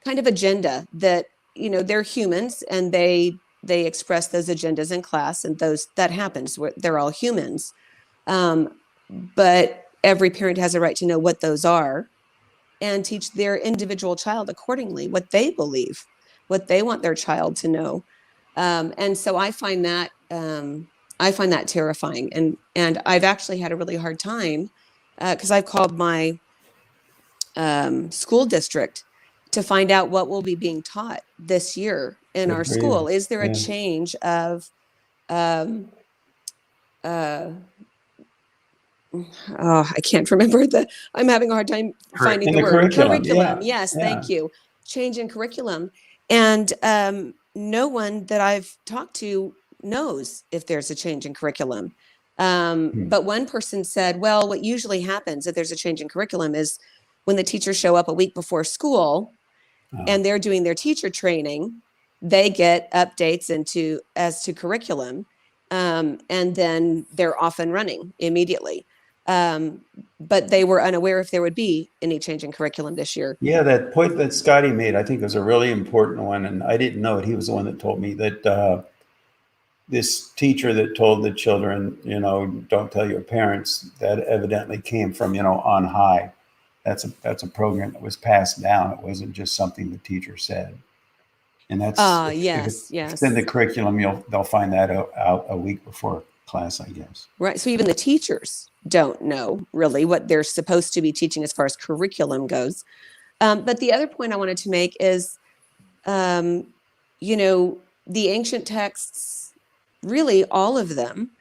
Speaker 3: kind of agenda that, they're humans, and they express those agendas in class, and that happens. They're all humans. But every parent has a right to know what those are and teach their individual child accordingly what they believe, what they want their child to know. And so I find that terrifying. And I've actually had a really hard time because I've called my school district to find out what will be being taught this year in our school. Is there a change of I can't remember I'm having a hard time finding the word. Curriculum. Yes, thank you. Change in curriculum. And no one that I've talked to knows if there's a change in curriculum. But one person said, well, what usually happens if there's a change in curriculum is when the teachers show up a week before school and they're doing their teacher training, they get updates as to curriculum. And then they're off and running immediately. But they were unaware if there would be any change in curriculum this year.
Speaker 1: Yeah, that point that Scotty made, I think, was a really important one. And I didn't know it. He was the one that told me that this teacher that told the children, don't tell your parents, that evidently came from, on high. That's a program that was passed down. It wasn't just something the teacher said. And that's
Speaker 3: yes.
Speaker 1: If it's in the curriculum, they'll find that out a week before class, I guess.
Speaker 3: Right. So even the teachers don't know really what they're supposed to be teaching as far as curriculum goes. But the other point I wanted to make is, the ancient texts, really all of them,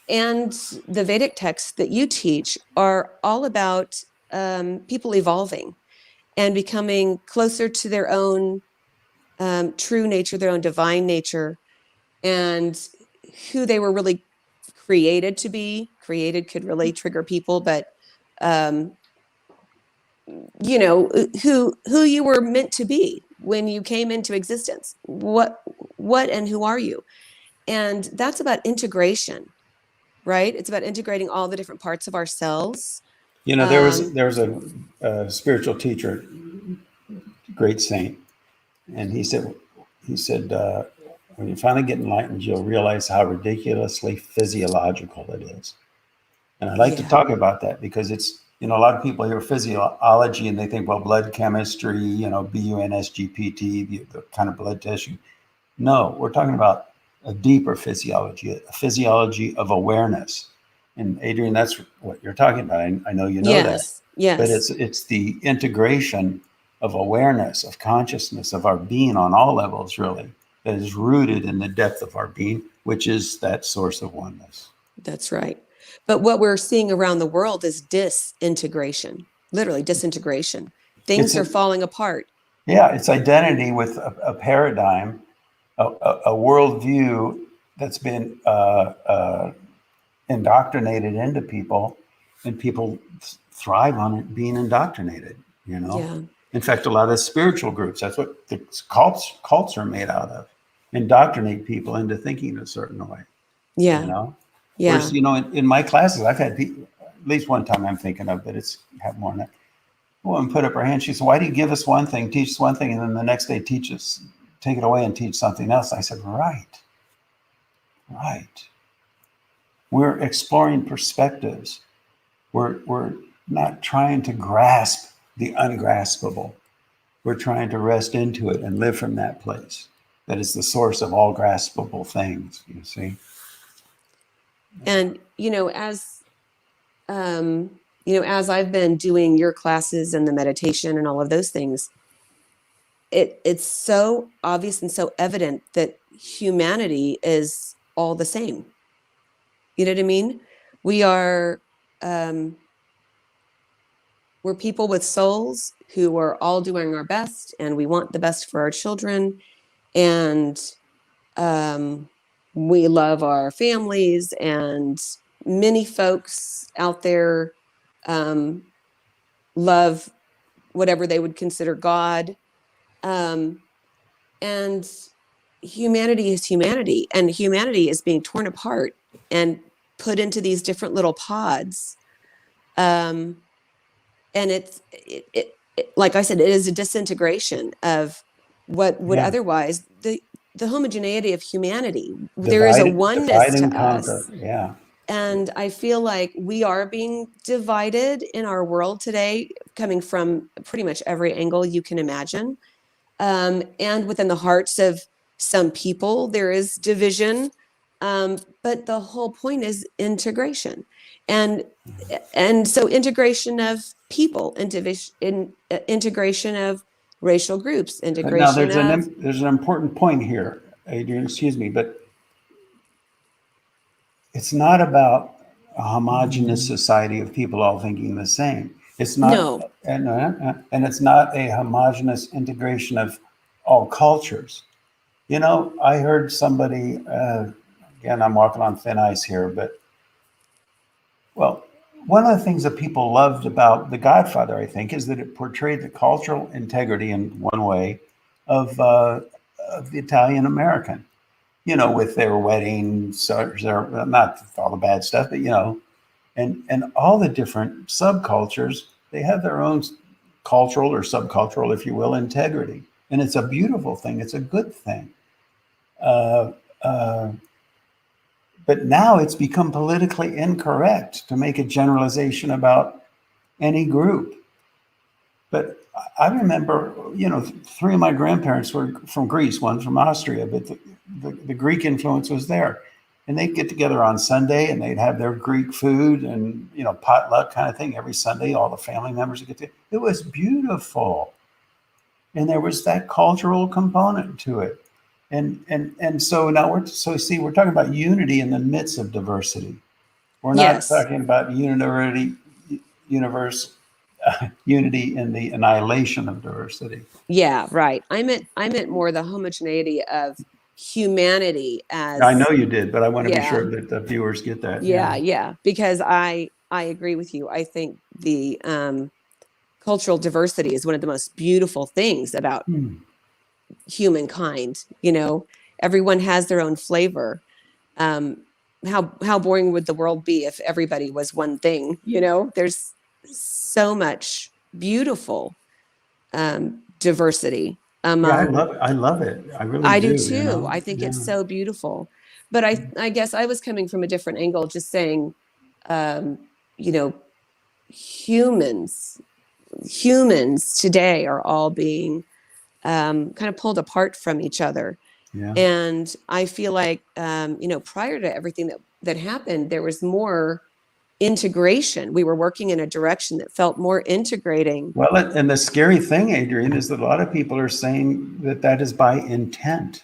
Speaker 3: and the Vedic texts that you teach are all about people evolving and becoming closer to their own true nature, their own divine nature, and who they were really created to be. Created could really trigger people, but you know, who you were meant to be when you came into existence. What and who are you? And that's about integration, right? It's about integrating all the different parts of ourselves.
Speaker 1: You know,
Speaker 3: Um,
Speaker 1: there was a spiritual teacher, great saint, and he said, when you finally get enlightened, you'll realize how ridiculously physiological it is. And I like to
Speaker 3: yeah,
Speaker 1: talk about that because it's, you know, a lot of people hear physiology and they think, well, blood chemistry, you know, BUNSGPT, the kind of blood tissue. No, we're talking about a deeper physiology, a physiology of awareness. And Adrian, that's what you're talking about. I know you know that,
Speaker 3: yes,
Speaker 1: but
Speaker 3: yes.
Speaker 1: it's the integration of awareness, of consciousness, of our being on all levels, really, that is rooted in the depth of our being, which is that source of oneness.
Speaker 3: That's right. But what we're seeing around the world is disintegration, literally disintegration.
Speaker 1: It's
Speaker 3: Things are
Speaker 1: a,
Speaker 3: falling apart.
Speaker 1: yeah, it's identity with a paradigm, a worldview that's been indoctrinated into people, and people thrive on it being indoctrinated, you know.
Speaker 3: Yeah,
Speaker 1: In fact, a lot of spiritual groups, that's what the cults are made out of, indoctrinate people into thinking a certain way, you
Speaker 3: yeah,
Speaker 1: know.
Speaker 3: yeah.
Speaker 1: Whereas, you know, in my classes, I've had people, at least one time I'm thinking of, but it's have more than that. A woman put up her hand. She said, "Why do you give us one thing, teach us one thing, and then the next day take it away and teach something else?" I said, "Right, right. We're exploring perspectives. We're not trying to grasp the ungraspable. We're trying to rest into it and live from that place. That is the source of all graspable things, you see."
Speaker 3: And um, as I've been doing your classes and the meditation and all of those things, it's so obvious and so evident that humanity is all the same. You know what I mean? We are um, we're people with souls who are all doing our best, and we want the best for our children, and um, we love our families, and many folks out there um, love whatever they would consider God. Um, and humanity is humanity, and humanity is being torn apart and put into these different little pods. Um, and like I said, it is a disintegration of what would
Speaker 1: Yeah.
Speaker 3: otherwise the homogeneity of humanity. There is a oneness
Speaker 1: Divide
Speaker 3: to
Speaker 1: and conquer.
Speaker 3: us.
Speaker 1: Yeah.
Speaker 3: And I feel like we are being divided in our world today, coming from pretty much every angle you can imagine. And within the hearts of some people, there is division. But the whole point is integration. And so integration of people, integration of racial groups,
Speaker 1: But now
Speaker 3: integration of
Speaker 1: there's an important point here, Adrian, excuse me, but it's not about a homogenous society of people all thinking the same. It's not,
Speaker 3: no,
Speaker 1: and it's not a homogenous integration of all cultures. You know, I heard somebody, again, I'm walking on thin ice here, but well, one of the things that people loved about The Godfather, I think, is that it portrayed the cultural integrity in one way of the Italian American. You know, with their weddings, not all the bad stuff, but you know, and all the different subcultures, they have their own cultural or subcultural, if you will, integrity, and it's a beautiful thing. It's a good thing. Uh, uh, but now it's become politically incorrect to make a generalization about any group. But I remember, you know, three of my grandparents were from Greece, one from Austria, but the Greek influence was there. And they'd get together on Sunday and they'd have their Greek food and, you know, potluck kind of thing every Sunday. All the family members would get together. It was beautiful. And there was that cultural component to it. And so now we're talking about unity in the midst of diversity. We're not
Speaker 3: yes,
Speaker 1: talking about unity in the annihilation of diversity.
Speaker 3: yeah, right. I meant more the homogeneity of humanity
Speaker 1: I know
Speaker 3: as
Speaker 1: you did, but I want to be
Speaker 3: yeah,
Speaker 1: sure that the viewers get that.
Speaker 3: yeah,
Speaker 1: Yeah.
Speaker 3: yeah. Because I agree with you. I think the cultural diversity is one of the most beautiful things about humankind. You know, everyone has their own flavor. How boring would the world be if everybody was one thing? You know, there's so much beautiful diversity among.
Speaker 1: Yeah, I love it. I really
Speaker 3: I
Speaker 1: do.
Speaker 3: do too.
Speaker 1: You know?
Speaker 3: I think it's
Speaker 1: Yeah.
Speaker 3: so beautiful. But I guess I was coming from a different angle, just saying, you know, humans today are all being kind of pulled apart from each other.
Speaker 1: Yeah.
Speaker 3: And I feel like, you know, prior to everything that happened, there was more integration. We were working in a direction that felt more integrating.
Speaker 1: Well, and the scary thing, Adrian, is that a lot of people are saying that that is by intent.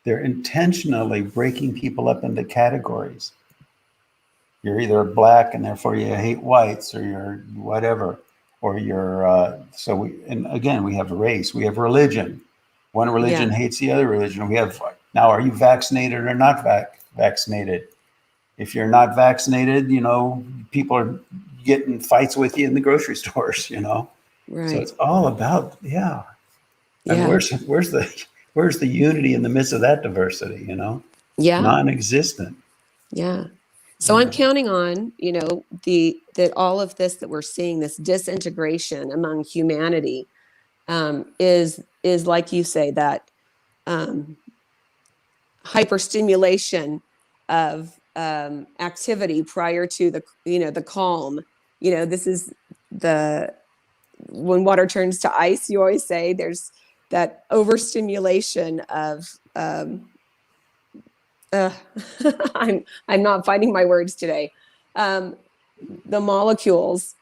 Speaker 1: They're intentionally breaking people up into categories. You're either black and therefore you hate whites, or you're whatever, or you're so we, and again, we have race, we have religion. One religion
Speaker 3: Yeah.
Speaker 1: hates the other religion. We have now, are you vaccinated or not vaccinated? If you're not vaccinated, you know, people are getting fights with you in the grocery stores, you know. So
Speaker 3: Right.
Speaker 1: it's all about, yeah. And
Speaker 3: Yeah.
Speaker 1: where's the unity in the midst of that diversity, you know?
Speaker 3: Yeah.
Speaker 1: Non-existent.
Speaker 3: Yeah. So I'm counting on, you know, that all of this that we're seeing, this disintegration among humanity, is like you say, that hyperstimulation of activity prior to the, you know, the calm. You know, this is when water turns to ice, you always say there's that overstimulation of I'm not finding my words today. The molecules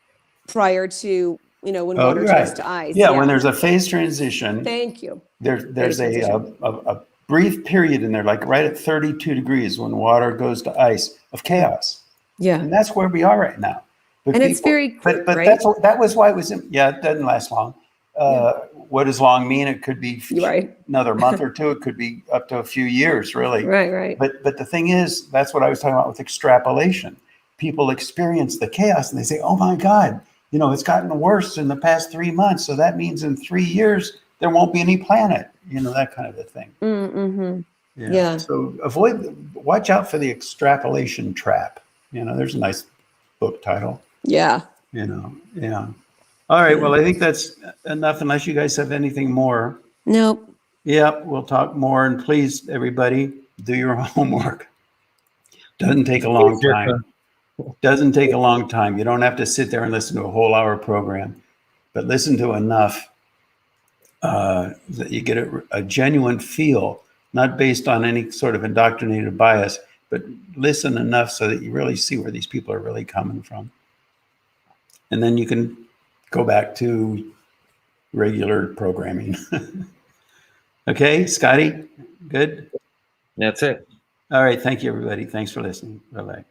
Speaker 3: prior to, you know, when water
Speaker 1: you're
Speaker 3: turns
Speaker 1: right.
Speaker 3: to ice.
Speaker 1: Yeah, when there's a phase transition,
Speaker 3: Thank you.
Speaker 1: there's
Speaker 3: Phase
Speaker 1: a brief period in there, like right at 32 degrees when water goes to ice, of chaos.
Speaker 3: Yeah.
Speaker 1: And that's where we are right now. But
Speaker 3: And it's very quick,
Speaker 1: but
Speaker 3: right?
Speaker 1: that was why it was, yeah, it doesn't last long. What does long mean? It could be
Speaker 3: You're right.
Speaker 1: another month or two. It could be up to a few years, really.
Speaker 3: Right.
Speaker 1: But the thing is, that's what I was talking about with extrapolation. People experience the chaos and they say, oh my God, you know, it's gotten worse in the past 3 months. So that means in 3 years, there won't be any planet, you know, that kind of a thing.
Speaker 3: Mm-hmm. Yeah.
Speaker 1: So watch out for the extrapolation trap. You know, there's a nice book title,
Speaker 3: Yeah.
Speaker 1: you know, yeah. All right. Well, I think that's enough unless you guys have anything more.
Speaker 3: Nope.
Speaker 1: Yep, we'll talk more. And please, everybody, do your homework. Doesn't take a long time. Doesn't take a long time. You don't have to sit there and listen to a whole hour program, but listen to enough that you get a genuine feel, not based on any sort of indoctrinated bias, but listen enough so that you really see where these people are really coming from. And then you can go back to regular programming. Okay, Scotty, good?
Speaker 2: That's it.
Speaker 1: All right, thank you, everybody. Thanks for listening. Bye-bye.